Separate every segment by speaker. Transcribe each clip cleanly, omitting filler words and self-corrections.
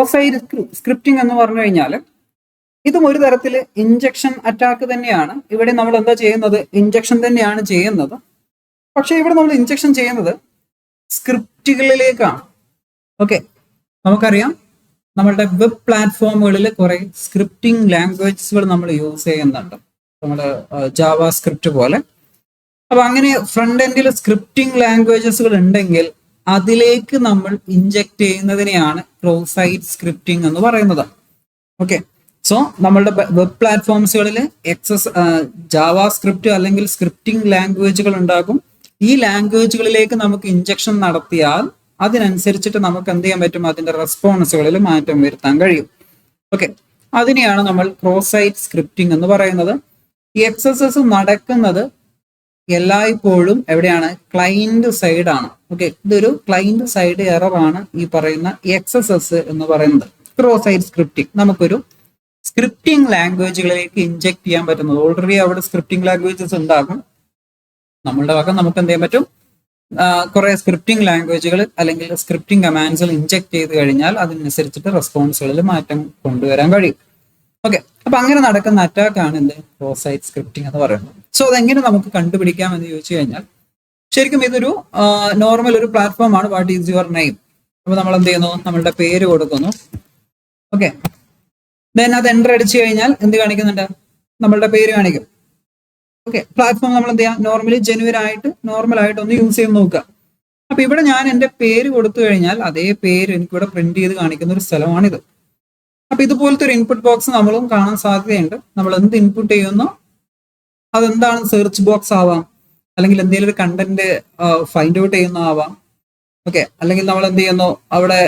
Speaker 1: Cross site scripting എന്ന് പറഞ്ഞു കഴിഞ്ഞാൽ ഇതും ഒരു തരത്തിൽ ഇഞ്ചക്ഷൻ അറ്റാക്ക് തന്നെയാണ്. ഇവിടെ നമ്മൾ എന്താ ചെയ്യുന്നത്? ഇഞ്ചക്ഷൻ തന്നെയാണ് ചെയ്യുന്നത്. പക്ഷെ ഇവിടെ നമ്മൾ ഇഞ്ചക്ഷൻ ചെയ്യുന്നത് സ്ക്രിപ്റ്റുകളിലേക്കാണ്. ഓക്കെ, നമുക്കറിയാം നമ്മളുടെ വെബ് പ്ലാറ്റ്ഫോമുകളിൽ കുറെ സ്ക്രിപ്റ്റിംഗ് ലാംഗ്വേജസുകൾ നമ്മൾ യൂസ് ചെയ്യുന്നുണ്ട്, നമ്മുടെ ജാവ സ്ക്രിപ്റ്റ് പോലെ. അപ്പൊ അങ്ങനെ ഫ്രണ്ട് എൻഡിൽ സ്ക്രിപ്റ്റിംഗ് ലാംഗ്വേജസുകൾ ഉണ്ടെങ്കിൽ അതിലേക്ക് നമ്മൾ ഇഞ്ചക്ട് ചെയ്യുന്നതിനെയാണ് ക്രോസ് സൈറ്റ് സ്ക്രിപ്റ്റിംഗ് എന്ന് പറയുന്നത്. ഓക്കെ, സോ നമ്മളുടെ വെബ് പ്ലാറ്റ്ഫോംസുകളിൽ ജാവ സ്ക്രിപ്റ്റ് അല്ലെങ്കിൽ സ്ക്രിപ്റ്റിംഗ് ലാംഗ്വേജുകൾ ഉണ്ടാകും. ഈ ലാംഗ്വേജുകളിലേക്ക് നമുക്ക് ഇഞ്ചക്ഷൻ നടത്തിയാൽ അതിനനുസരിച്ചിട്ട് നമുക്ക് എന്ത് ചെയ്യാൻ പറ്റും? അതിന്റെ റെസ്പോൺസുകളിൽ മാറ്റം വരുത്താൻ കഴിയും. ഓക്കെ, അതിനെയാണ് നമ്മൾ ക്രോസ് സൈറ്റ് സ്ക്രിപ്റ്റിംഗ് എന്ന് പറയുന്നത്. ഈ എക്സസൈസ് നടക്കുന്നത് എല്ലായ്പ്പോഴും എവിടെയാണ്? ക്ലയന്റ് സൈഡ് ആണ്. ഓക്കെ, ഇതൊരു ക്ലയന്റ് സൈഡ് എറർ ആണ് ഈ പറയുന്ന എക്സസൈസ് എന്ന് പറയുന്നത്. ക്രോസ് സൈറ്റ് സ്ക്രിപ്റ്റിംഗ് നമുക്കൊരു സ്ക്രിപ്റ്റിംഗ് ലാംഗ്വേജുകളിലേക്ക് ഇഞ്ചക്ട് ചെയ്യാൻ പറ്റുന്നത്. ഓൾറെഡി അവിടെ സ്ക്രിപ്റ്റിംഗ് ലാംഗ്വേജസ് ഉണ്ടാകും. നമ്മളുടെ വക നമുക്ക് എന്ത് ചെയ്യാൻ പറ്റും? കുറെ സ്ക്രിപ്റ്റിംഗ് ലാംഗ്വേജുകൾ അല്ലെങ്കിൽ സ്ക്രിപ്റ്റിംഗ് കമാൻഡ്സുകൾ ഇഞ്ചക്ട് ചെയ്ത് കഴിഞ്ഞാൽ അതിനനുസരിച്ചിട്ട് റെസ്പോൺസുകളിൽ മാറ്റം കൊണ്ടുവരാൻ കഴിയും. ഓക്കെ, അപ്പൊ അങ്ങനെ നടക്കുന്ന അറ്റാക്കാണ് എന്ത്? ക്രോസ് സൈറ്റ് സ്ക്രിപ്റ്റിംഗ് എന്ന് പറയുന്നത്. സോ അതെങ്ങനെ നമുക്ക് കണ്ടുപിടിക്കാം എന്ന് ചോദിച്ചു കഴിഞ്ഞാൽ, ശരിക്കും ഇതൊരു നോർമൽ ഒരു പ്ലാറ്റ്ഫോം ആണ്. What is your name? അപ്പൊ നമ്മൾ എന്ത് ചെയ്യുന്നു? നമ്മളുടെ പേര് കൊടുക്കുന്നു. ഓക്കെ, ദെൻ അത് എൻ്റർ അടിച്ചു കഴിഞ്ഞാൽ എന്ത് കാണിക്കുന്നുണ്ട്? നമ്മളുടെ പേര് കാണിക്കും. ഓക്കെ, പ്ലാറ്റ്ഫോം നമ്മൾ എന്ത് ചെയ്യാം? നോർമലി ജെനുവിൻ ആയിട്ട് നോർമൽ ആയിട്ട് ഒന്ന് യൂസ് ചെയ്ത് നോക്കുക. അപ്പൊ ഇവിടെ ഞാൻ എൻ്റെ പേര് കൊടുത്തു കഴിഞ്ഞാൽ അതേ പേര് എനിക്കിവിടെ പ്രിന്റ് ചെയ്ത് കാണിക്കുന്ന ഒരു സ്ഥലമാണിത്. അപ്പൊ ഇതുപോലത്തെ ഒരു ഇൻപുട്ട് ബോക്സ് നമ്മളും കാണാൻ സാധ്യതയുണ്ട്. നമ്മൾ എന്ത് ഇൻപുട്ട് ചെയ്യുന്നോ അതെന്താണ്? സെർച്ച് ബോക്സ് ആവാം, അല്ലെങ്കിൽ എന്തെങ്കിലും ഒരു കണ്ടന്റ് ഫൈൻഡ് ഔട്ട് ചെയ്യുന്ന ആവാം. ഓക്കെ, അല്ലെങ്കിൽ നമ്മൾ എന്ത് ചെയ്യുന്നു? അവിടെ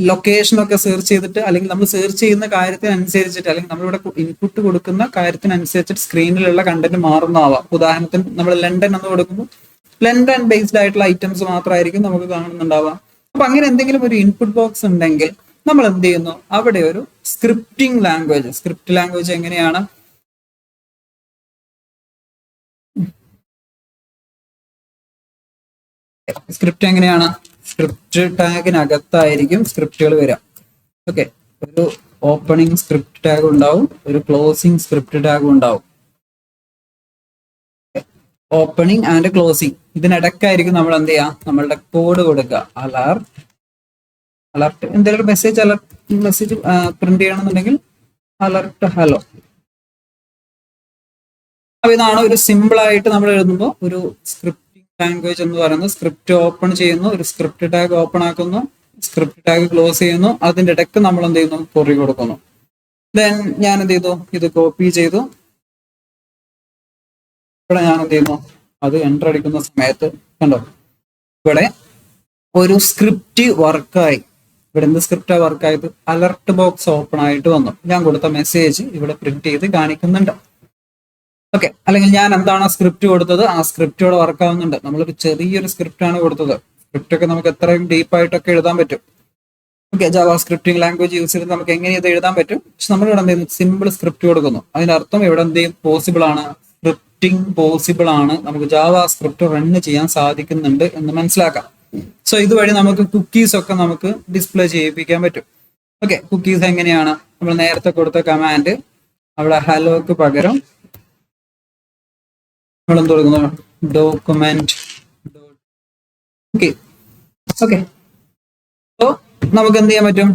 Speaker 1: ലൊക്കേഷൻ ഒക്കെ സെർച്ച് ചെയ്തിട്ട്, അല്ലെങ്കിൽ നമ്മൾ സെർച്ച് ചെയ്യുന്ന കാര്യത്തിനനുസരിച്ചിട്ട്, അല്ലെങ്കിൽ നമ്മളിവിടെ ഇൻപുട്ട് കൊടുക്കുന്ന കാര്യത്തിനനുസരിച്ചിട്ട് സ്ക്രീനിലുള്ള കണ്ടന്റ് മാറുന്നതാവാം. ഉദാഹരണത്തിന് നമ്മൾ ലണ്ടൻ എന്ന് കൊടുക്കുമ്പോൾ ലണ്ടൻ ബേസ്ഡ് ആയിട്ടുള്ള ഐറ്റംസ് മാത്രമായിരിക്കും നമുക്ക് കാണുന്നുണ്ടാവാം. അപ്പൊ അങ്ങനെ എന്തെങ്കിലും ഒരു ഇൻപുട്ട് ബോക്സ് ഉണ്ടെങ്കിൽ നമ്മൾ എന്ത് ചെയ്യുന്നു? അവിടെ ഒരു സ്ക്രിപ്റ്റിംഗ് ലാംഗ്വേജ്, സ്ക്രിപ്റ്റ് ലാംഗ്വേജ് എങ്ങനെയാണ്? സ്ക്രിപ്റ്റ് എങ്ങനെയാണ്? സ്ക്രിപ്റ്റ് ടാഗിനകത്തായിരിക്കും സ്ക്രിപ്റ്റുകൾ വരാം. ഓക്കെ, ഒരു ഓപ്പണിംഗ് സ്ക്രിപ്റ്റ് ടാഗ് ഉണ്ടാവും, ഒരു ക്ലോസിംഗ് സ്ക്രിപ്റ്റ് ടാഗും ഉണ്ടാവും. ഓപ്പണിംഗ് ആൻഡ് ക്ലോസിംഗ് ഇതിനിടക്കായിരിക്കും നമ്മൾ എന്ത് ചെയ്യാം? നമ്മളുടെ കോഡ് കൊടുക്കുക. അലർട്ട് എന്തെങ്കിലും ഒരു മെസ്സേജ് പ്രിന്റ് ചെയ്യണമെന്നുണ്ടെങ്കിൽ അലർട്ട് ഹലോ. അപ്പൊ ഇതാണ് ഒരു സിമ്പിൾ ആയിട്ട് നമ്മൾ എഴുതുമ്പോൾ ഒരു സ്ക്രിപ്റ്റിംഗ് ലാംഗ്വേജ് എന്ന് പറയുന്നത്. സ്ക്രിപ്റ്റ് ഓപ്പൺ ചെയ്യുന്നു, ഒരു സ്ക്രിപ്റ്റ് ടാഗ് ഓപ്പൺ ആക്കുന്നു, സ്ക്രിപ്റ്റ് ടാഗ് ക്ലോസ് ചെയ്യുന്നു, അതിന്റെ ഇടയ്ക്ക് നമ്മൾ എന്ത് ചെയ്യുന്നു? കൊറി കൊടുക്കുന്നു. ദെൻ ഞാൻ എന്ത് ചെയ്തു? ഇത് കോപ്പി ചെയ്തു. ഇവിടെ ഞാൻ എന്ത് ചെയ്യുന്നു? അത് എൻ്റർ അടിക്കുന്ന സമയത്ത് കണ്ടോ, ഇവിടെ ഒരു സ്ക്രിപ്റ്റ് വർക്കായി. ഇവിടെ എന്ത് സ്ക്രിപ്റ്റാ വർക്കായത്? അലർട്ട് ബോക്സ് ഓപ്പൺ ആയിട്ട് വന്നു. ഞാൻ കൊടുത്ത മെസ്സേജ് ഇവിടെ പ്രിന്റ് ചെയ്ത് കാണിക്കുന്നുണ്ട്. ഓക്കെ, അല്ലെങ്കിൽ ഞാൻ എന്താണ് സ്ക്രിപ്റ്റ് കൊടുത്തത് ആ സ്ക്രിപ്റ്റ് ഇവിടെ വർക്ക് ആവുന്നുണ്ട്. നമ്മളൊരു ചെറിയൊരു സ്ക്രിപ്റ്റ് ആണ് കൊടുത്തത്. സ്ക്രിപ്റ്റ് ഒക്കെ നമുക്ക് എത്രയും ഡീപ്പായിട്ടൊക്കെ എഴുതാൻ പറ്റും. Okay, Java scripting language use ചെയ്ത് നമുക്ക് എങ്ങനെ ഇത് എഴുതാൻ പറ്റും. പക്ഷെ നമ്മൾ ഇവിടെ എന്ത് ചെയ്യുന്നു? സിമ്പിൾ സ്ക്രിപ്റ്റ് കൊടുക്കുന്നു. അതിന്റെ അർത്ഥം ഇവിടെ എന്ത് ചെയ്യും? പോസിബിൾ ആണ്, സ്ക്രിപ്റ്റിംഗ് പോസിബിൾ ആണ്, നമുക്ക് ജാവ സ്ക്രിപ്റ്റ് റൺ ചെയ്യാൻ സാധിക്കുന്നുണ്ട് എന്ന് മനസ്സിലാക്കാം. സോ ഇതുവഴി നമുക്ക് കുക്കീസ് ഒക്കെ നമുക്ക് ഡിസ്പ്ലേ ചെയ്യിപ്പിക്കാൻ പറ്റും. ഓക്കെ, കുക്കീസ് എങ്ങനെയാണ്? നമ്മൾ നേരത്തെ കൊടുത്ത കമാൻഡ് അവിടെ ഹലോക്ക് പകരം നമ്മൾ എന്ത് കൊടുക്കുന്നു? ഡോക്യുമെന്റ്. ഓക്കെ, സോ നമുക്ക് എന്ത് ചെയ്യാൻ പറ്റും?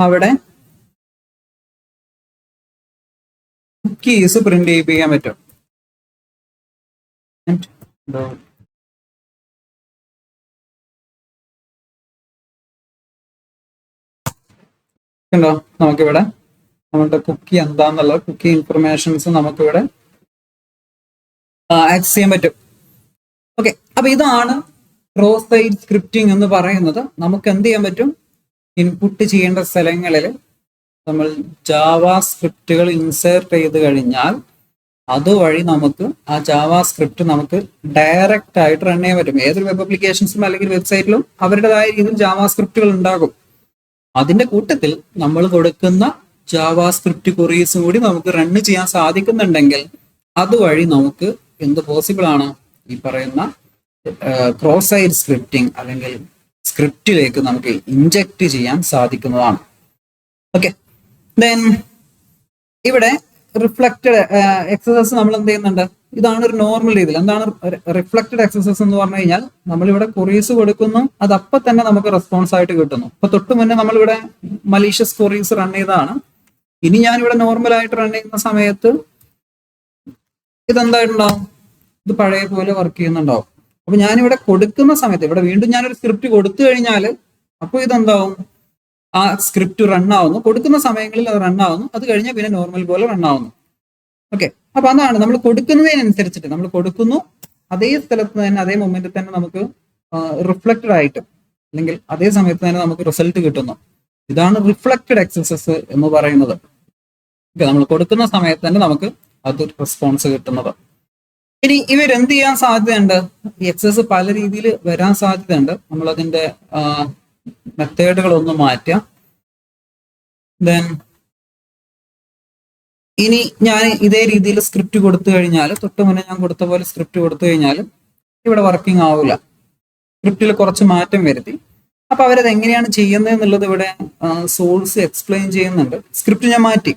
Speaker 1: അവിടെ കുക്കീസ് പ്രിന്റ് ചെയ്യിപ്പിക്കാൻ പറ്റും. ോ നമുക്കിവിടെ നമ്മളുടെ കുക്കി എന്താന്നുള്ള കുക്കി ഇൻഫർമേഷൻസ് നമുക്കിവിടെ ആക്സസ് ചെയ്യാൻ പറ്റും. ഓക്കെ, അപ്പൊ ഇതാണ് ക്രോസ് സൈറ്റ് സ്ക്രിപ്റ്റിംഗ് എന്ന് പറയുന്നത്. നമുക്ക് എന്ത് ചെയ്യാൻ പറ്റും? ഇൻപുട്ട് ചെയ്യേണ്ട സ്ഥലങ്ങളിൽ നമ്മൾ ജാവ സ്ക്രിപ്റ്റുകൾ ഇൻസേർട്ട് ചെയ്ത് കഴിഞ്ഞാൽ അതുവഴി നമുക്ക് ആ ജാവ സ്ക്രിപ്റ്റ് നമുക്ക് ഡയറക്റ്റ് ആയിട്ട് റൺ ചെയ്യാൻ പറ്റും. ഏതൊരു വെബ് ആപ്ലിക്കേഷൻസിലും അല്ലെങ്കിൽ വെബ്സൈറ്റിലും അവരുടേതായ രീതിയിൽ ജാവ സ്ക്രിപ്റ്റുകൾ ഉണ്ടാകും. അതിന്റെ കൂട്ടത്തിൽ നമ്മൾ കൊടുക്കുന്ന ജാവ സ്ക്രിപ്റ്റ് ക്വറീസും കൂടി നമുക്ക് റൺ ചെയ്യാൻ സാധിക്കുന്നുണ്ടെങ്കിൽ അതുവഴി നമുക്ക് എന്ത് പോസിബിൾ ആണ്? ഈ പറയുന്ന ക്രോസ് സൈറ്റ് സ്ക്രിപ്റ്റിംഗ് അല്ലെങ്കിൽ സ്ക്രിപ്റ്റിലേക്ക് നമുക്ക് ഇൻജക്ട് ചെയ്യാൻ സാധിക്കുന്നതാണ്. ഓക്കെ, ദെൻ ഇവിടെ റിഫ്ലക്റ്റഡ് എക്സസൈസ് നമ്മൾ എന്ത് ചെയ്യുന്നുണ്ട്? ഇതാണ് ഒരു നോർമൽ രീതിയിൽ. എന്താണ് റിഫ്ലക്റ്റഡ് എക്സസൈസ് എന്ന് പറഞ്ഞു കഴിഞ്ഞാൽ, നമ്മളിവിടെ ക്വറീസ് കൊടുക്കുന്നു, അത് അപ്പം തന്നെ നമുക്ക് റെസ്പോൺസ് ആയിട്ട് കിട്ടുന്നു. അപ്പൊ തൊട്ട് മുന്നേ നമ്മളിവിടെ മലീഷ്യസ് ക്വറീസ് റൺ ചെയ്തതാണ്. ഇനി ഞാനിവിടെ നോർമൽ ആയിട്ട് റൺ ചെയ്യുന്ന സമയത്ത് ഇതെന്തായിട്ടുണ്ടാവും? ഇത് പഴയ പോലെ വർക്ക് ചെയ്യുന്നുണ്ടാവും. അപ്പൊ ഞാനിവിടെ കൊടുക്കുന്ന സമയത്ത് ഇവിടെ വീണ്ടും ഞാനൊരു സ്ക്രിപ്റ്റ് കൊടുത്തു കഴിഞ്ഞാൽ അപ്പോൾ ഇതെന്താവും? ആ സ്ക്രിപ്റ്റ് റൺ ആവുന്നു, കൊടുക്കുന്ന സമയങ്ങളിൽ അത് റൺ ആവുന്നു, അത് കഴിഞ്ഞാൽ പിന്നെ നോർമൽ പോലെ റൺ ആവുന്നു. ഓക്കെ, അപ്പൊ അതാണ് നമ്മൾ കൊടുക്കുന്നതിനനുസരിച്ചിട്ട് നമ്മൾ കൊടുക്കുന്നു, അതേ സ്ഥലത്ത് തന്നെ അതേ മൊമെന്റിൽ തന്നെ നമുക്ക് റിഫ്ലക്റ്റഡ് ആയിട്ട് അല്ലെങ്കിൽ അതേ സമയത്ത് തന്നെ നമുക്ക് റിസൾട്ട് കിട്ടുന്നു. ഇതാണ് റിഫ്ലക്റ്റഡ് എക്സസൈസ് എന്ന് പറയുന്നത്. ഓക്കെ, നമ്മൾ കൊടുക്കുന്ന സമയത്ത് തന്നെ നമുക്ക് അത് റെസ്പോൺസ് കിട്ടുന്നത്. ഇനി ഇവരെന്ത് ചെയ്യാൻ സാധ്യതയുണ്ട്? ഈ എക്സസൈസ് പല രീതിയിൽ വരാൻ സാധ്യതയുണ്ട്. നമ്മൾ അതിന്റെ മെത്തേഡുകളൊന്ന് മാറ്റാം. ദെൻ ഇനി ഞാൻ ഇതേ രീതിയിൽ സ്ക്രിപ്റ്റ് കൊടുത്തു കഴിഞ്ഞാൽ, തൊട്ട് മുന്നേ ഞാൻ കൊടുത്ത പോലെ സ്ക്രിപ്റ്റ് കൊടുത്തു കഴിഞ്ഞാൽ ഇവിടെ വർക്കിംഗ് ആവില്ല. സ്ക്രിപ്റ്റിൽ കുറച്ച് മാറ്റം വരുത്തി. അപ്പൊ അവരത് എങ്ങനെയാണ് ചെയ്യുന്നത് എന്നുള്ളത് ഇവിടെ സോഴ്സ് എക്സ്പ്ലെയിൻ ചെയ്യുന്നുണ്ട്. സ്ക്രിപ്റ്റ് ഞാൻ മാറ്റി.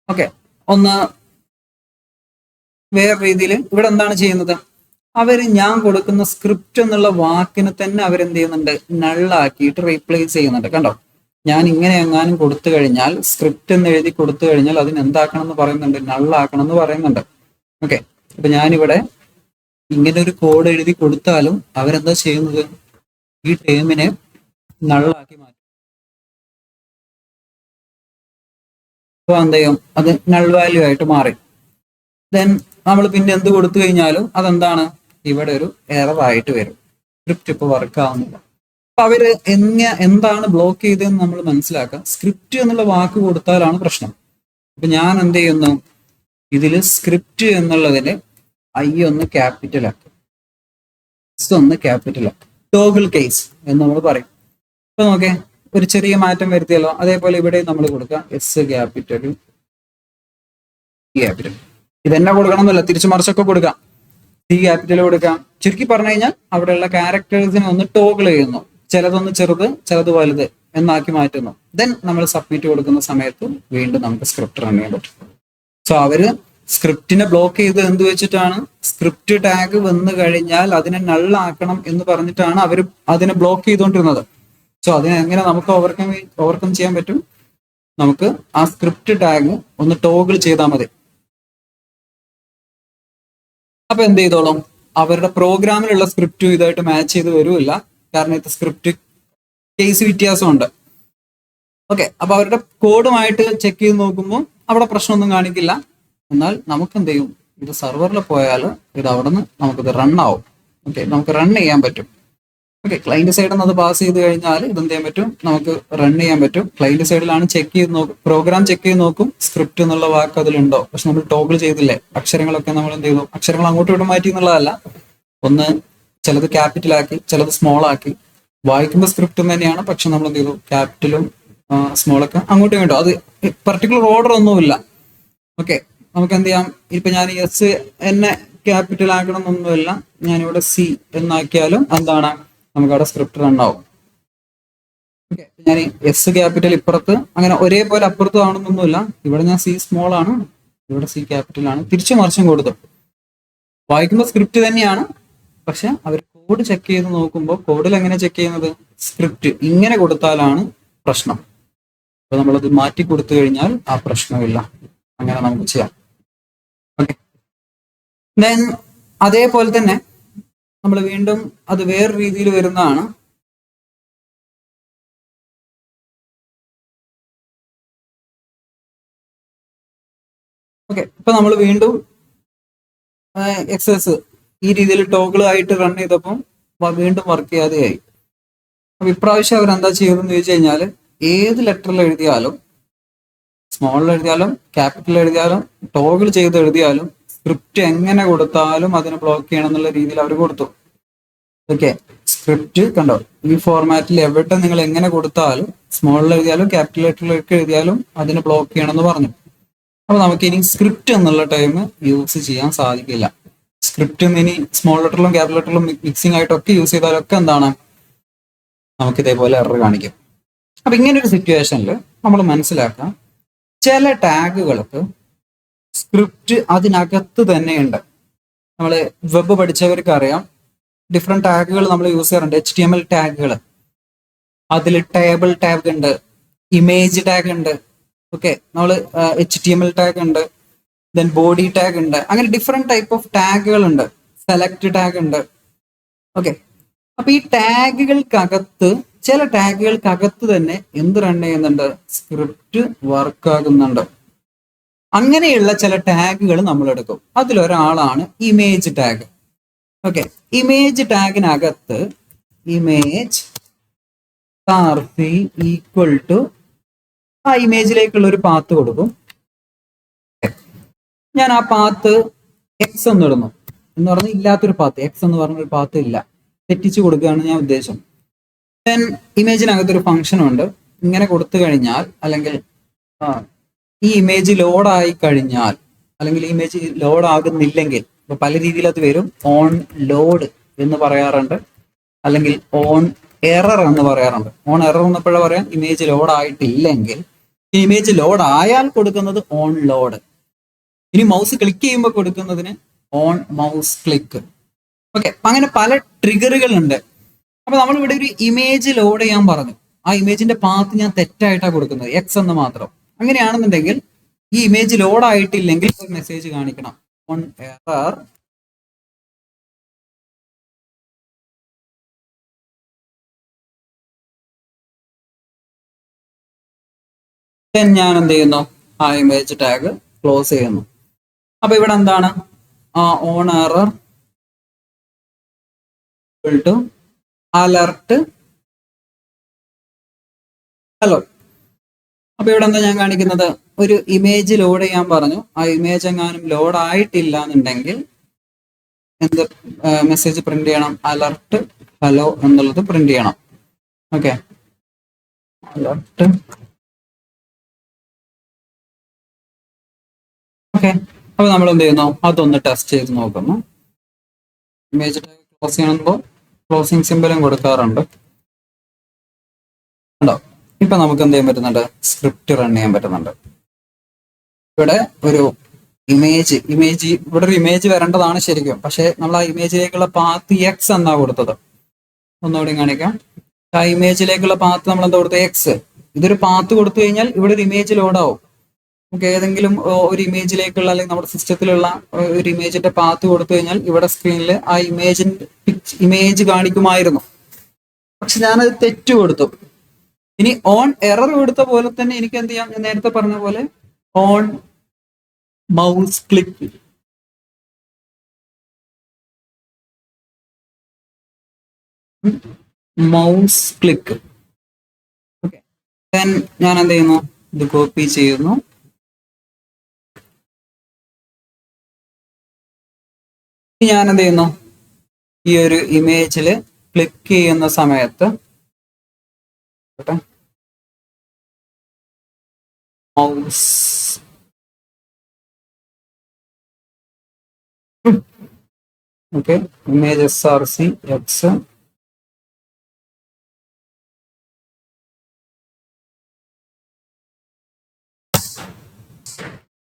Speaker 1: ഓക്കെ, ഒന്ന് വേറെ രീതിയിൽ ഇവിടെ എന്താണ് ചെയ്യുന്നത്? ഞാൻ കൊടുക്കുന്ന സ്ക്രിപ്റ്റ് എന്നുള്ള വാക്കിന് തന്നെ അവരെന്ത് ചെയ്യുന്നുണ്ട്? നള്ളാക്കിയിട്ട് റീപ്ലേസ് ചെയ്യുന്നുണ്ട്. കണ്ടോ, ഞാൻ ഇങ്ങനെ എങ്ങാനും കൊടുത്തു കഴിഞ്ഞാൽ, സ്ക്രിപ്റ്റ് എന്ന് എഴുതി കൊടുത്തു കഴിഞ്ഞാൽ അതിന് എന്താക്കണം എന്ന് പറയുന്നുണ്ട്? നള്ളാക്കണം എന്ന് പറയുന്നുണ്ട്. ഓക്കെ, അപ്പൊ ഞാനിവിടെ ഇങ്ങനെ ഒരു കോഡ് എഴുതി കൊടുത്താലും അവരെന്താ ചെയ്യുന്നത്? ഈ ടേമിനെ നള്ളാക്കി മാറ്റും. അപ്പൊ എന്ത് ചെയ്യും? അത് നൾ വാല്യൂ ആയിട്ട് മാറി. ദെൻ നമ്മൾ പിന്നെ എന്ത് കൊടുത്തു കഴിഞ്ഞാലും അതെന്താണ്? ഇവിടെ ഒരു എറർ ആയിട്ട് വരും. സ്ക്രിപ്റ്റ് ഇപ്പോൾ വർക്ക് ആവുന്നില്ല. അപ്പൊ അവര് എന്താണ് ബ്ലോക്ക് ചെയ്തതെന്ന് നമ്മൾ മനസ്സിലാക്കുക. സ്ക്രിപ്റ്റ് എന്നുള്ള വാക്ക് കൊടുത്താലാണ് പ്രശ്നം. അപ്പൊ ഞാൻ എന്ത് ചെയ്യുന്നു? ഇതിൽ സ്ക്രിപ്റ്റ് എന്നുള്ളതിന് ഐ ഒന്ന് ക്യാപിറ്റൽ ആക്കും, എസ് ഒന്ന് ക്യാപിറ്റൽ ആക്കും. ടോഗിൾ കേസ് എന്ന് നമ്മൾ പറയും. അപ്പൊ നോക്കേ, ഒരു ചെറിയ മാറ്റം വരുത്തിയല്ലോ. അതേപോലെ ഇവിടെ നമ്മൾ കൊടുക്കാം എസ് ക്യാപിറ്റൽ, ക്യാപിറ്റൽ. ഇതെന്നെ കൊടുക്കണം എന്നല്ല, തിരിച്ചു മറിച്ചൊക്കെ കൊടുക്കാം. സി ക്യാപിറ്റൽ കൊടുക്കാം. ചുരുക്കി പറഞ്ഞു കഴിഞ്ഞാൽ അവിടെയുള്ള ക്യാരക്ടേഴ്സിനെ ഒന്ന് ടോഗിൾ ചെയ്യുന്നു. ചിലതൊന്ന് ചെറുത്, ചിലത് വലുത് എന്നാക്കി മാറ്റുന്നു. ദെൻ നമ്മൾ സബ്മിറ്റ് കൊടുക്കുന്ന സമയത്ത് വീണ്ടും നമുക്ക് സ്ക്രിപ്റ്റ് റൺ ചെയ്യാൻ പറ്റും. സോ അവര് സ്ക്രിപ്റ്റിനെ ബ്ലോക്ക് ചെയ്ത് എന്ത് വെച്ചിട്ടാണ്? സ്ക്രിപ്റ്റ് ടാഗ് വന്നു കഴിഞ്ഞാൽ അതിനെ നള്ളാക്കണം എന്ന് പറഞ്ഞിട്ടാണ് അവർ അതിനെ ബ്ലോക്ക് ചെയ്തുകൊണ്ടിരുന്നത്. സോ അതിനെ എങ്ങനെ നമുക്ക് ഓവർകം ചെയ്യാൻ പറ്റും? നമുക്ക് ആ സ്ക്രിപ്റ്റ് ടാഗ് ഒന്ന് ടോഗിൾ ചെയ്താൽ മതി. അപ്പൊ എന്ത് ചെയ്തോളും? അവരുടെ പ്രോഗ്രാമിലുള്ള സ്ക്രിപ്റ്റ് ഇതായിട്ട് മാച്ച് ചെയ്ത് വരില്ല. കാരണം ഇത് സ്ക്രിപ്റ്റ് കേസ് വ്യത്യാസമുണ്ട്. ഓക്കെ, അപ്പൊ അവരുടെ കോഡുമായിട്ട് ചെക്ക് ചെയ്ത് നോക്കുമ്പോൾ അവിടെ പ്രശ്നമൊന്നും കാണിക്കില്ല. എന്നാൽ നമുക്ക് എന്ത് ചെയ്യും? ഇത് സെർവറിൽ പോയാൽ ഇത് അവിടെ നിന്ന് നമുക്കിത് റൺ ആവും. ഓക്കെ, നമുക്ക് റൺ ചെയ്യാൻ പറ്റും. ഓക്കെ, ക്ലൈന്റ് സൈഡിൽ നിന്ന് അത് പാസ് ചെയ്ത് കഴിഞ്ഞാൽ ഇതെന്ത് ചെയ്യാൻ പറ്റും? നമുക്ക് റൺ ചെയ്യാൻ പറ്റും. ക്ലൈന്റ് സൈഡിലാണ് ചെക്ക് ചെയ്ത് നോക്കും, പ്രോഗ്രാം ചെക്ക് ചെയ്ത് നോക്കും സ്ക്രിപ്റ്റ് എന്നുള്ള വാക്ക് അതിലുണ്ടോ. പക്ഷെ നമ്മൾ ടോഗിൾ ചെയ്തില്ലേ? അക്ഷരങ്ങളൊക്കെ നമ്മൾ എന്ത് ചെയ്തു? അക്ഷരങ്ങൾ അങ്ങോട്ടും ഇങ്ങോട്ടും മാറ്റി എന്നുള്ളതല്ല, ഒന്ന് ചിലത് ക്യാപിറ്റലാക്കി, ചിലത് സ്മോൾ ആക്കി. വായിക്കുമ്പോൾ സ്ക്രിപ്റ്റ് തന്നെയാണ്, പക്ഷെ നമ്മൾ എന്ത് ചെയ്തു? ക്യാപിറ്റലും സ്മോളൊക്കെ അങ്ങോട്ടും ഇങ്ങോട്ടും. അത് പർട്ടിക്കുലർ ഓർഡർ ഒന്നുമില്ല. ഓക്കെ, നമുക്ക് എന്ത് ചെയ്യാം? ഇപ്പൊ ഞാൻ എസ് എന്നെ ക്യാപിറ്റൽ ആക്കണം എന്നൊന്നുമില്ല, ഞാനിവിടെ സി എന്നാക്കിയാലും എന്താണ്? നമുക്ക് അവിടെ സ്ക്രിപ്റ്റ് റൺ ആവും. ഓക്കെ, ഞാൻ എസ് ക്യാപിറ്റൽ ഇപ്പുറത്ത് അങ്ങനെ ഒരേപോലെ അപ്പുറത്ത് ആണെന്നൊന്നുമില്ല. ഇവിടെ ഞാൻ സി സ്മോൾ ആണ്, ഇവിടെ സി ക്യാപിറ്റൽ ആണ്. തിരിച്ചു മറിച്ചും കൊടുത്തു. വായിക്കുമ്പോൾ സ്ക്രിപ്റ്റ് തന്നെയാണ്, പക്ഷെ അവർ കോഡ് ചെക്ക് ചെയ്ത് നോക്കുമ്പോൾ കോഡിൽ എങ്ങനെ ചെക്ക് ചെയ്യുന്നത്? സ്ക്രിപ്റ്റ് ഇങ്ങനെ കൊടുത്താലാണ് പ്രശ്നം. അപ്പൊ നമ്മളത് മാറ്റി കൊടുത്തു കഴിഞ്ഞാൽ ആ പ്രശ്നമില്ല. അങ്ങനെ നമുക്ക് ചെയ്യാം. ഓക്കെ, ദെൻ അതേപോലെ തന്നെ നമ്മൾ വീണ്ടും അത് വേറെ രീതിയിൽ വരുന്നതാണ്. ഓക്കെ, ഇപ്പൊ നമ്മൾ വീണ്ടും എക്സസൈസ് ഈ രീതിയിൽ ടോഗിൾ ആയിട്ട് റൺ ചെയ്തപ്പോൾ വീണ്ടും വർക്ക് ചെയ്യാതെയായി. അപ്പൊ ഇപ്രാവശ്യം അവരെന്താ ചെയ്തതെന്ന് ചോദിച്ചു കഴിഞ്ഞാൽ, ഏത് ലെറ്ററിൽ എഴുതിയാലും, സ്മോളിൽ എഴുതിയാലും ക്യാപിറ്റൽ എഴുതിയാലും ടോഗിൾ ചെയ്ത് എഴുതിയാലും സ്ക്രിപ്റ്റ് എങ്ങനെ കൊടുത്താലും അതിനെ ബ്ലോക്ക് ചെയ്യണം എന്നുള്ള രീതിയിൽ അവർ കൊടുത്തു. ഓക്കെ, സ്ക്രിപ്റ്റ് കണ്ടോ, ഈ ഫോർമാറ്റിൽ എവിടെ നിങ്ങൾ എങ്ങനെ കൊടുത്താലും, സ്മോളിൽ എഴുതിയാലും ക്യാപിറ്റൽ ലെറ്ററിലൊക്കെ എഴുതിയാലും അതിനെ ബ്ലോക്ക് ചെയ്യണം എന്ന് പറഞ്ഞു. അപ്പൊ നമുക്ക് ഇനി സ്ക്രിപ്റ്റ് എന്നുള്ള ടൈം യൂസ് ചെയ്യാൻ സാധിക്കില്ല. സ്ക്രിപ്റ്റ് ഇനി സ്മോൾ ലെറ്ററിലും ക്യാപിറ്റൽ ലെറ്ററിലും മിക്സിംഗ് ആയിട്ടൊക്കെ യൂസ് ചെയ്താലൊക്കെ എന്താണ്? നമുക്ക് ഇതേപോലെ എറർ കാണിക്കും. അപ്പൊ ഇങ്ങനെ ഒരു സിറ്റുവേഷനിൽ നമ്മൾ മനസ്സിലാക്കാം, ചില ടാഗുകൾക്ക് സ്ക്രിപ്റ്റ് അതിനകത്ത് തന്നെയുണ്ട്. നമ്മൾ വെബ് പഠിച്ചവർക്ക് അറിയാം, ഡിഫറെന്റ് ടാഗുകൾ നമ്മൾ യൂസ് ചെയ്യാറുണ്ട്. HTML ടാഗുകൾ, അതിൽ ടേബിൾ ടാഗ് ഉണ്ട്, ഇമേജ് ടാഗ് ഉണ്ട്, ഓക്കെ, നമ്മൾ HTML ടാഗ് ഉണ്ട്, ദെൻ ബോഡി ടാഗ് ഉണ്ട്, അങ്ങനെ ഡിഫറെന്റ് ടൈപ്പ് ഓഫ് ടാഗുകൾ ഉണ്ട്, സെലക്ട് ടാഗ് ഉണ്ട്. ഓക്കെ, അപ്പൊ ഈ ടാഗുകൾക്കകത്ത്, ചില ടാഗുകൾക്കകത്ത് തന്നെ എന്ത് റൺ ചെയ്യുന്നുണ്ട്? സ്ക്രിപ്റ്റ് വർക്ക് ആകുന്നുണ്ട്. അങ്ങനെയുള്ള ചില ടാഗുകൾ നമ്മൾ എടുക്കും. അതിലൊരാളാണ് ഇമേജ് ടാഗ്. ഓക്കെ, ഇമേജ് ടാഗിനകത്ത് ഇമേജ് ഈക്വൽ ടു ആ ഇമേജിലേക്കുള്ള ഒരു പാത്ത് കൊടുക്കും. ഞാൻ ആ പാത്ത് എക്സ് എന്ന് ഇടുന്നു, എന്ന് പറഞ്ഞാൽ ഇല്ലാത്തൊരു പാത്ത്, എക്സ് എന്ന് പറഞ്ഞൊരു പാത്ത് ഇല്ല, തെറ്റിച്ച് കൊടുക്കുകയാണ് ഞാൻ ഉദ്ദേശം. ദെൻ ഇമേജിനകത്തൊരു ഫംഗ്ഷൻ ഉണ്ട്. ഇങ്ങനെ കൊടുത്തു കഴിഞ്ഞാൽ, അല്ലെങ്കിൽ ഈ ഇമേജ് ലോഡ് ആയി കഴിഞ്ഞാൽ, അല്ലെങ്കിൽ ഇമേജ് ലോഡ് ആകുന്നില്ലെങ്കിൽ, ഇപ്പൊ പല രീതിയിൽ അത് വരും. ഓൺ ലോഡ് എന്ന് പറയാറുണ്ട്, അല്ലെങ്കിൽ ഓൺ എറർ എന്ന് പറയാറുണ്ട്. ഓൺ എറർ എന്നപ്പോഴേ പറയാം, ഇമേജ് ലോഡ് ആയിട്ടില്ലെങ്കിൽ. ഇമേജ് ലോഡ് ആയാൽ കൊടുക്കുന്നത് ഓൺ ലോഡ്. ഇനി മൗസ് ക്ലിക്ക് ചെയ്യുമ്പോൾ കൊടുക്കുന്നതിന് ഓൺ മൗസ് ക്ലിക്ക്. ഓക്കെ, അങ്ങനെ പല ട്രിഗറുകൾ ഉണ്ട്. അപ്പൊ നമ്മൾ ഇവിടെ ഒരു ഇമേജ് ലോഡ് ചെയ്യാൻ പറഞ്ഞു. ആ ഇമേജിന്റെ പാത്ത് ഞാൻ തെറ്റായിട്ടാണ് കൊടുക്കുന്നത്, എക്സ് എന്ന് മാത്രം. അങ്ങനെയാണെന്നുണ്ടെങ്കിൽ ഈ ഇമേജ് ലോഡ് ആയിട്ടില്ലെങ്കിൽ ഒരു മെസ്സേജ് കാണിക്കണം, ഓൺ എറർ ഞാൻ എന്ത് ചെയ്യുന്നു? ആ ഇമേജ് ടാഗ് ക്ലോസ് ചെയ്യുന്നു. അപ്പൊ ഇവിടെ എന്താണ്? On error to alert hello. അപ്പൊ ഇവിടെ എന്താ ഞാൻ കാണിക്കുന്നത്? ഒരു ഇമേജ് ലോഡ് ചെയ്യാൻ പറഞ്ഞു. ആ ഇമേജ് എങ്ങാനും ലോഡ് ആയിട്ടില്ല എന്നുണ്ടെങ്കിൽ എന്ത് മെസ്സേജ് പ്രിന്റ് ചെയ്യണം? അലർട്ട് ഹലോ എന്നുള്ളത് പ്രിന്റ് ചെയ്യണം. Okay, alert. ഓക്കെ, അപ്പൊ നമ്മൾ എന്ത് ചെയ്യുന്നു? അതൊന്ന് ടെസ്റ്റ് ചെയ്ത് നോക്കുന്നു. ഇമേജ് ക്ലോസ് ചെയ്യണമെമ്പോൾ ക്ലോസിംഗ് സിമ്പലും കൊടുക്കാറുണ്ട്. ഉണ്ടോ? ഇപ്പൊ നമുക്ക് എന്ത് ചെയ്യാൻ പറ്റുന്നുണ്ട്? സ്ക്രിപ്റ്റ് റൺ ചെയ്യാൻ പറ്റുന്നുണ്ട്. ഇവിടെ ഒരു ഇമേജ് ഇവിടെ ഒരു ഇമേജ് വരേണ്ടതാണ് ശരിക്കും, പക്ഷെ നമ്മൾ ആ ഇമേജിലേക്കുള്ള പാത്ത് എക്സ് എന്നാ കൊടുത്തത്. ഒന്നുകൂടി കാണിക്കാം. ആ ഇമേജിലേക്കുള്ള പാത്ത് നമ്മൾ എന്താ കൊടുത്തത്? എക്സ്. ഇതൊരു പാത്ത് കൊടുത്തു കഴിഞ്ഞാൽ ഇവിടെ ഒരു ഇമേജ് ലോഡ് ആവും. നമുക്ക് ഏതെങ്കിലും ഒരു ഇമേജിലേക്കുള്ള, അല്ലെങ്കിൽ നമ്മുടെ സിസ്റ്റത്തിലുള്ള ഒരു ഇമേജിന്റെ പാത്ത് കൊടുത്തു കഴിഞ്ഞാൽ ഇവിടെ സ്ക്രീനിൽ ആ ഇമേജ് കാണിക്കുമായിരുന്നു. പക്ഷെ ഞാനത് തെറ്റ് കൊടുത്തു. ഇനി ഓൺ എറർ കൊടുത്ത പോലെ തന്നെ എനിക്ക് എന്ത് ചെയ്യാം? ഞാൻ നേരത്തെ പറഞ്ഞ പോലെ on mouse click. Mouse click. Okay, then ഞാൻ എന്ത് ചെയ്യുന്നു? ഇത് കോപ്പി ചെയ്യുന്നു. ഞാൻ എന്ത് ചെയ്യുന്നു? ഈ ഒരു ഇമേജിൽ ക്ലിക്ക് ചെയ്യുന്ന സമയത്ത് mouse okay, image SRC X.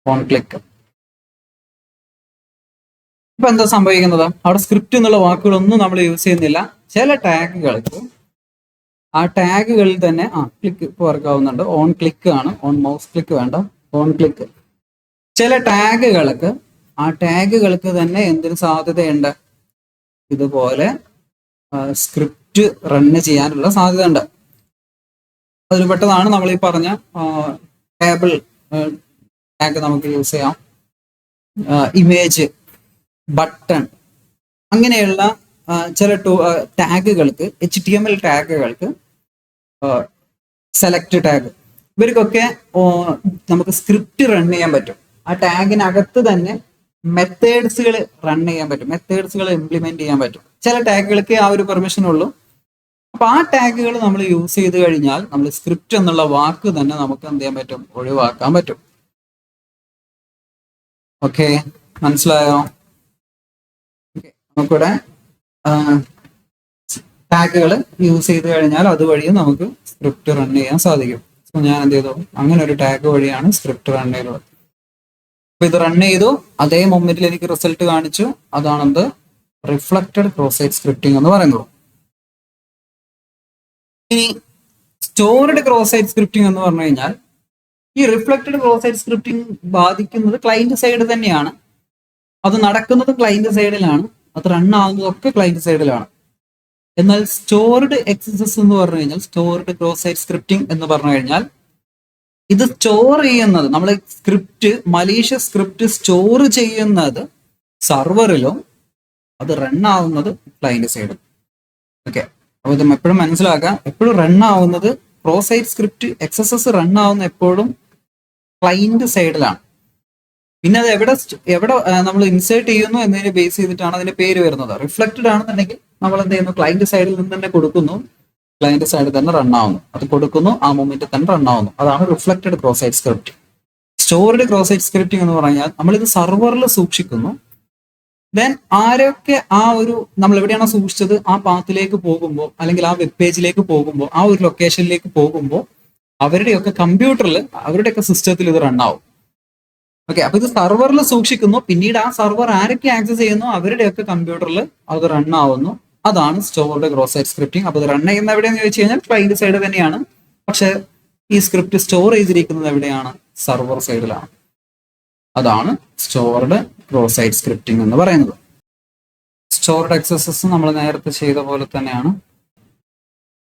Speaker 1: On click. ഇപ്പൊ എന്താ സംഭവിക്കുന്നത്? അവിടെ സ്ക്രിപ്റ്റ് എന്നുള്ള വാക്കുകളൊന്നും നമ്മൾ യൂസ് ചെയ്യുന്നില്ല. ചില ടാഗുകൾക്ക് ആ ടാഗുകളിൽ തന്നെ ക്ലിക്ക് വർക്ക് ആവുന്നുണ്ട്. ഓൺ ക്ലിക്ക് ആണ്, ഓൺ മൗസ് ക്ലിക്ക് വേണ്ട, ഓൺ ക്ലിക്ക്. ചില ടാഗുകൾക്ക് ആ ടാഗുകൾക്ക് തന്നെ എന്തിനു സാധ്യതയുണ്ട്? ഇതുപോലെ സ്ക്രിപ്റ്റ് റണ്ണ് ചെയ്യാനുള്ള സാധ്യത ഉണ്ട്. അതിൽ പെട്ടതാണ് നമ്മൾ ഈ പറഞ്ഞ ടേബിൾ ടാഗ് നമുക്ക് യൂസ് ചെയ്യാം, ഇമേജ്, ബട്ടൺ, അങ്ങനെയുള്ള ചില ടാഗുകൾക്ക്, HTML ടാഗുകൾക്ക്, സെലക്ട് ടാഗ്, ഇവർക്കൊക്കെ നമുക്ക് സ്ക്രിപ്റ്റ് റൺ ചെയ്യാൻ പറ്റും. ആ ടാഗിനകത്ത് തന്നെ മെത്തേഡ്സുകൾ റൺ ചെയ്യാൻ പറ്റും, മെത്തേഡ്സുകൾ ഇംപ്ലിമെന്റ് ചെയ്യാൻ പറ്റും. ചില ടാഗുകൾക്ക് ആ ഒരു പെർമിഷൻ ഉള്ളൂ. അപ്പൊ ആ ടാഗുകൾ നമ്മൾ യൂസ് ചെയ്ത് കഴിഞ്ഞാൽ നമ്മൾ സ്ക്രിപ്റ്റ് എന്നുള്ള വാക്ക് തന്നെ നമുക്ക് എന്ത് ചെയ്യാൻ പറ്റും? ഒഴിവാക്കാൻ പറ്റും. ഓക്കെ, മനസ്സിലായോ? നമുക്കിവിടെ ടാഗുകൾ യൂസ് ചെയ്ത് കഴിഞ്ഞാൽ അതുവഴിയും നമുക്ക് സ്ക്രിപ്റ്റ് റൺ ചെയ്യാൻ സാധിക്കും. സോ ഞാൻ എന്ത് ചെയ്തു, അങ്ങനെ ഒരു ടാഗ് വഴിയാണ് സ്ക്രിപ്റ്റ് റൺ ചെയ്തത്. അപ്പൊ ഇത് റൺ ചെയ്തു, അതേ മൊമെന്റിൽ എനിക്ക് റിസൾട്ട് കാണിച്ചു. അതാണെന്ത് റിഫ്ലക്റ്റഡ് ക്രോസ് സൈറ്റ് സ്ക്രിപ്റ്റിംഗ് എന്ന് പറയുന്നത്. ഇനി സ്റ്റോർഡ് ക്രോസ് സൈറ്റ് സ്ക്രിപ്റ്റിംഗ് എന്ന് പറഞ്ഞു കഴിഞ്ഞാൽ, ഈ റിഫ്ലക്റ്റഡ് ക്രോസ് സൈറ്റ് സ്ക്രിപ്റ്റിംഗ് ബാധിക്കുന്നത് ക്ലയന്റ് സൈഡ് തന്നെയാണ്. അത് നടക്കുന്നത് ക്ലയന്റ് സൈഡിലാണ്, അത് റൺ ആവുന്നതൊക്കെ ക്ലയന്റ് സൈഡിലാണ്. എന്നാൽ സ്റ്റോർഡ് എക്സസസ് എന്ന് പറഞ്ഞു കഴിഞ്ഞാൽ, സ്റ്റോർഡ് ക്രോസ് സൈറ്റ് സ്ക്രിപ്റ്റിംഗ് എന്ന് പറഞ്ഞു കഴിഞ്ഞാൽ, ഇത് സ്റ്റോർ ചെയ്യുന്നത്, നമ്മൾ സ്ക്രിപ്റ്റ് മലീഷ്യസ് സ്ക്രിപ്റ്റ് സ്റ്റോർ ചെയ്യുന്നത് സർവറിലും അത് റൺ ആവുന്നത് ക്ലയന്റ് സൈഡും. ഓക്കെ, അപ്പൊ ഇത് എപ്പോഴും മനസ്സിലാക്കാം. എപ്പോഴും റൺ ആവുന്നത് cross site script access run ആവുന്ന എപ്പോഴും ക്ലയന്റ് സൈഡിലാണ്. പിന്നെ അത് എവിടെ നമ്മൾ ഇൻസേർട്ട് ചെയ്യുന്നു എന്നതിനെ ബേസ് ചെയ്തിട്ടാണ് അതിന്റെ പേര് വരുന്നത്. റിഫ്ലക്റ്റഡ് ആണെന്നുണ്ടെങ്കിൽ നമ്മൾ എന്ത് ചെയ്യുന്നു, ക്ലയന്റ് സൈഡിൽ നിന്ന് തന്നെ കൊടുക്കുന്നു, ക്ലയന്റ് സൈഡിൽ തന്നെ റൺ ആവുന്നു, അത് കൊടുക്കുന്നു, ആ മൊമെന്റിൽ തന്നെ റൺ ആവുന്നു. അതാണ് reflected cross site script. Stored cross site scripting എന്ന് പറഞ്ഞാൽ നമ്മളിത് സർവറിൽ സൂക്ഷിക്കുന്നു. ദെൻ ആരൊക്കെ ആ ഒരു നമ്മൾ എവിടെയാണോ സൂക്ഷിച്ചത് ആ പാത്തിലേക്ക് പോകുമ്പോൾ, അല്ലെങ്കിൽ ആ വെബ് പേജിലേക്ക് പോകുമ്പോൾ, ആ ഒരു ലൊക്കേഷനിലേക്ക് പോകുമ്പോൾ അവരുടെയൊക്കെ കമ്പ്യൂട്ടറിൽ, അവരുടെയൊക്കെ സിസ്റ്റത്തിൽ ഇത് റൺ ആവും. ഓക്കെ, അപ്പൊ ഇത് സർവറിൽ സൂക്ഷിക്കുന്നു, പിന്നീട് ആ സർവർ ആരൊക്കെ ആക്സസ് ചെയ്യുന്നു അവരുടെയൊക്കെ കമ്പ്യൂട്ടറിൽ അത് റൺ ആവുന്നു. അതാണ് സ്റ്റോർഡ് ക്രോസ് സൈറ്റ് സ്ക്രിപ്റ്റിംഗ്. അപ്പൊ ഇത് റൺ ചെയ്യുന്ന എവിടെയെന്ന് ചോദിച്ചു കഴിഞ്ഞാൽ ക്ലയന്റ് സൈഡ് തന്നെയാണ്. പക്ഷെ ഈ സ്ക്രിപ്റ്റ് സ്റ്റോർ ചെയ്തിരിക്കുന്നത് എവിടെയാണ്? സർവർ സൈഡിലാണ്. അതാണ് സ്റ്റോർഡ് ക്രോസ് സൈറ്റ് സ്ക്രിപ്റ്റിംഗ് എന്ന് പറയുന്നത്. സ്റ്റോർഡ് എക്സസസ് നമ്മൾ നേരത്തെ ചെയ്ത പോലെ തന്നെയാണ്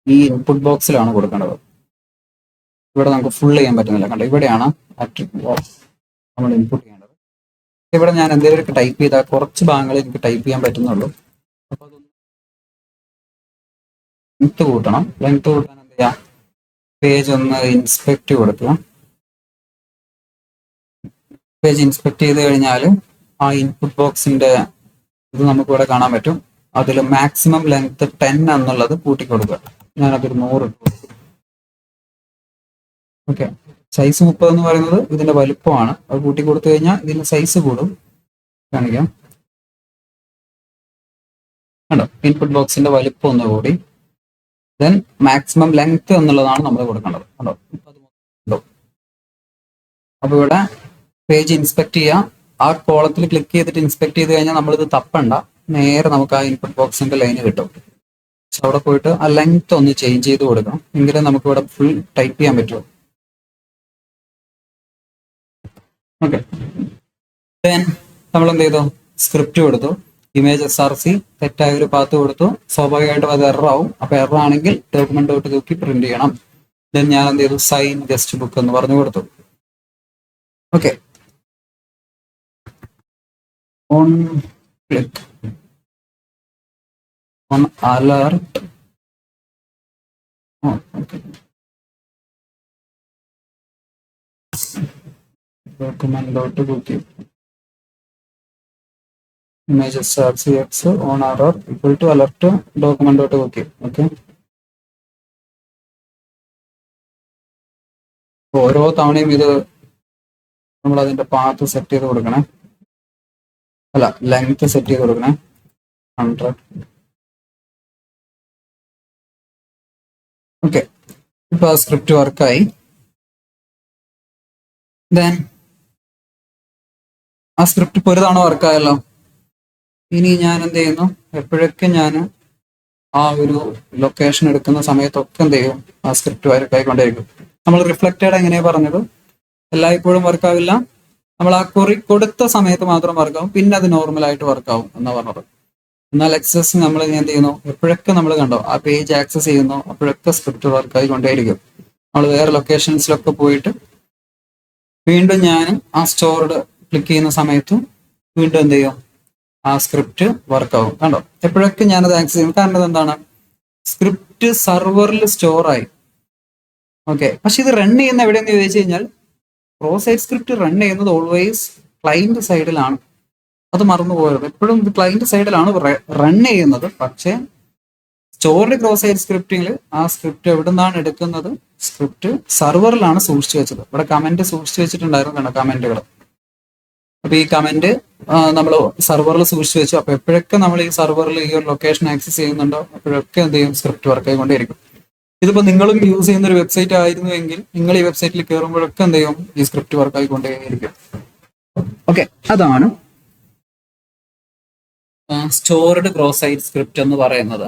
Speaker 1: ഈ ഇൻപുട്ട് ബോക്സിലാണ് കൊടുക്കേണ്ടത്. ഇവിടെ നമുക്ക് ഫുൾ ചെയ്യാൻ പറ്റുന്നില്ല, കണ്ടോ, ഇവിടെയാണ് ബോക്സ് നമ്മൾ ഇൻപുട്ട് ചെയ്യേണ്ടത്. ഇവിടെ ഞാൻ എന്തെങ്കിലും ടൈപ്പ് ചെയ്താൽ കുറച്ച് ഭാഗങ്ങൾ എനിക്ക് ടൈപ്പ് ചെയ്യാൻ പറ്റുന്നുള്ളൂ. അപ്പൊ അതൊന്ന് ലെങ്ത് കൂട്ടണം. ലെങ്ത് കൂട്ടാൻ എന്ത് ചെയ്യാം, പേജ് ഒന്ന് ഇൻസ്പെക്ട് കൊടുക്കുക. പേജ് ഇൻസ്പെക്ട് ചെയ്ത് കഴിഞ്ഞാൽ ആ ഇൻപുട്ട് ബോക്സിന്റെ ഇത് നമുക്ക് ഇവിടെ കാണാൻ പറ്റും. അതിൽ മാക്സിമം ലെങ്ത് 10 എന്നുള്ളത് കൂട്ടിക്കൊടുക്കുക. ഞാനതൊരു 100 ഇട്ടു. ഓക്കെ, സൈസ് 30 എന്ന് പറയുന്നത് ഇതിന്റെ വലുപ്പമാണ്. അത് കൂട്ടി കൊടുത്തു കഴിഞ്ഞാൽ ഇതിന്റെ സൈസ് കൂടും. കാണിക്കാം, കണ്ടോ, ഇൻപുട്ട് ബോക്സിന്റെ വലുപ്പം ഒന്ന് കൂടി. ദെൻ മാക്സിമം ലെങ്ത് എന്നുള്ളതാണ് നമ്മൾ കൊടുക്കേണ്ടത്. കണ്ടോ, അപ്പൊ ഇവിടെ പേജ് ഇൻസ്പെക്ട് ചെയ്യുക. ആ കോളത്തിൽ ക്ലിക്ക് ചെയ്തിട്ട് ഇൻസ്പെക്ട് ചെയ്ത് കഴിഞ്ഞാൽ നമ്മളിത് തപ്പണ്ട, നേരെ നമുക്ക് ആ ഇൻപുട്ട് ബോക്സിന്റെ ലൈന് കിട്ടും. പക്ഷെ അവിടെ പോയിട്ട് ആ ലെങ്ത് ഒന്ന് ചേഞ്ച് ചെയ്ത് കൊടുക്കണം, എങ്കിലേ നമുക്ക് ഇവിടെ ഫുൾ ടൈപ്പ് ചെയ്യാൻ പറ്റുമോ. ഓക്കെ, ദെൻ നമ്മൾ എന്ത് ചെയ്തു, സ്ക്രിപ്റ്റ് കൊടുത്തു. ഇമേജ് SRC തെറ്റായ ഒരു പാത്ത് കൊടുത്തു. സ്വാഭാവികമായിട്ടും അത് എറർ ആവും. അപ്പൊ എറർ ആണെങ്കിൽ ഡോക്യുമെന്റ് ഔട്ട് നോക്കി പ്രിന്റ് ചെയ്യണം. ദെൻ ഞാൻ എന്ത് ചെയ്തു, സൈൻ ഗസ്റ്റ് ബുക്ക് എന്ന് പറഞ്ഞു കൊടുത്തു. Okay, on click on alert. Document cookie image SRCX on error equal to alert document cookie. Okay, ഓരോ തവണയും ഇത് നമ്മൾ അതിന്റെ പാത്ത് സെറ്റ് ചെയ്ത് കൊടുക്കണേ, അല്ല ലെങ്ത് സെറ്റ് ചെയ്ത് കൊടുക്കണേ 100. ഓക്കെ, ഇപ്പൊ ആ സ്ക്രിപ്റ്റ് വർക്കായി. ദെൻ ആ സ്ക്രിപ്റ്റ് ഇപ്പോൾ ഒരു തവണ വർക്കായല്ലോ. ഇനി ഞാൻ എന്ത് ചെയ്യുന്നു, എപ്പോഴൊക്കെ ഞാൻ ആ ഒരു ലൊക്കേഷൻ എടുക്കുന്ന സമയത്തൊക്കെ എന്ത് ചെയ്യും, ആ സ്ക്രിപ്റ്റ് വർക്കായിക്കൊണ്ടേയിരിക്കും. നമ്മൾ റിഫ്ലക്റ്റഡ് എങ്ങനെയാ പറഞ്ഞത്, എല്ലായ്പ്പോഴും വർക്കാവില്ല. നമ്മൾ ആ കൊടുത്ത സമയത്ത് മാത്രം വർക്കാവും, പിന്നെ അത് നോർമലായിട്ട് വർക്കാവും എന്നാ പറഞ്ഞത്. എന്നാൽ എക്സസ് നമ്മൾ എന്ത് ചെയ്യുന്നു, എപ്പോഴൊക്കെ നമ്മൾ കണ്ടോ ആ പേജ് ആക്സസ് ചെയ്യുന്നു അപ്പോഴൊക്കെ സ്ക്രിപ്റ്റ് വർക്കായി കൊണ്ടേയിരിക്കും. നമ്മൾ വേറെ ലൊക്കേഷൻസിലൊക്കെ പോയിട്ട് വീണ്ടും ഞാൻ ആ സ്റ്റോർഡ് ക്ലിക്ക് ചെയ്യുന്ന സമയത്തും വീണ്ടും എന്ത് ചെയ്യും, ആ സ്ക്രിപ്റ്റ് വർക്കാവും. കണ്ടോ, എപ്പോഴൊക്കെ ഞാനത് ആക്സസ് ചെയ്യും. കാരണം എന്താണ്, സ്ക്രിപ്റ്റ് സർവറിൽ സ്റ്റോറായി. ഓക്കെ, പക്ഷെ ഇത് റൺ ചെയ്യുന്ന എവിടെയെന്ന് ചോദിച്ചു കഴിഞ്ഞാൽ, ക്രോസ് സൈറ്റ് സ്ക്രിപ്റ്റ് റൺ ചെയ്യുന്നത് ഓൾവേസ് ക്ലയന്റ് സൈഡിലാണ്. അത് മറന്നു പോയത്, എപ്പോഴും ഇത് ക്ലയന്റ് സൈഡിലാണ് റൺ ചെയ്യുന്നത്. പക്ഷേ സ്റ്റോർഡ് ക്രോസ് സൈറ്റ് സ്ക്രിപ്റ്റിംഗിൽ ആ സ്ക്രിപ്റ്റ് എവിടെ നിന്നാണ് എടുക്കുന്നത്, സ്ക്രിപ്റ്റ് സർവറിലാണ് സൂക്ഷിച്ചു വെച്ചത്. ഇവിടെ കമന്റ് സൂക്ഷിച്ചു വെച്ചിട്ടുണ്ടായിരുന്നു, കണ്ടോ കമന്റുകൾ. അപ്പൊ ഈ കമന്റ് നമ്മൾ സർവറിൽ സൂക്ഷിച്ചു വെച്ചു. അപ്പൊ എപ്പോഴൊക്കെ നമ്മൾ ഈ സർവറിൽ ഈ ഒരു ലൊക്കേഷൻ ആക്സസ് ചെയ്യുന്നുണ്ടോ അപ്പോഴൊക്കെ എന്ത് ചെയ്യും, സ്ക്രിപ്റ്റ് വർക്ക് ആയിക്കൊണ്ടേയിരിക്കും. ഇതിപ്പോ നിങ്ങളും യൂസ് ചെയ്യുന്ന ഒരു വെബ്സൈറ്റ് ആയിരുന്നുവെങ്കിൽ നിങ്ങൾ ഈ വെബ്സൈറ്റിൽ കയറുമ്പോഴൊക്കെ എന്ത് ചെയ്യും, ഈ സ്ക്രിപ്റ്റ് വർക്ക് ആയിക്കൊണ്ടേയിരിക്കും. ഓക്കെ, അതാണ് സ്റ്റോർഡ് ക്രോസ് സൈറ്റ് സ്ക്രിപ്റ്റ് എന്ന് പറയുന്നത്.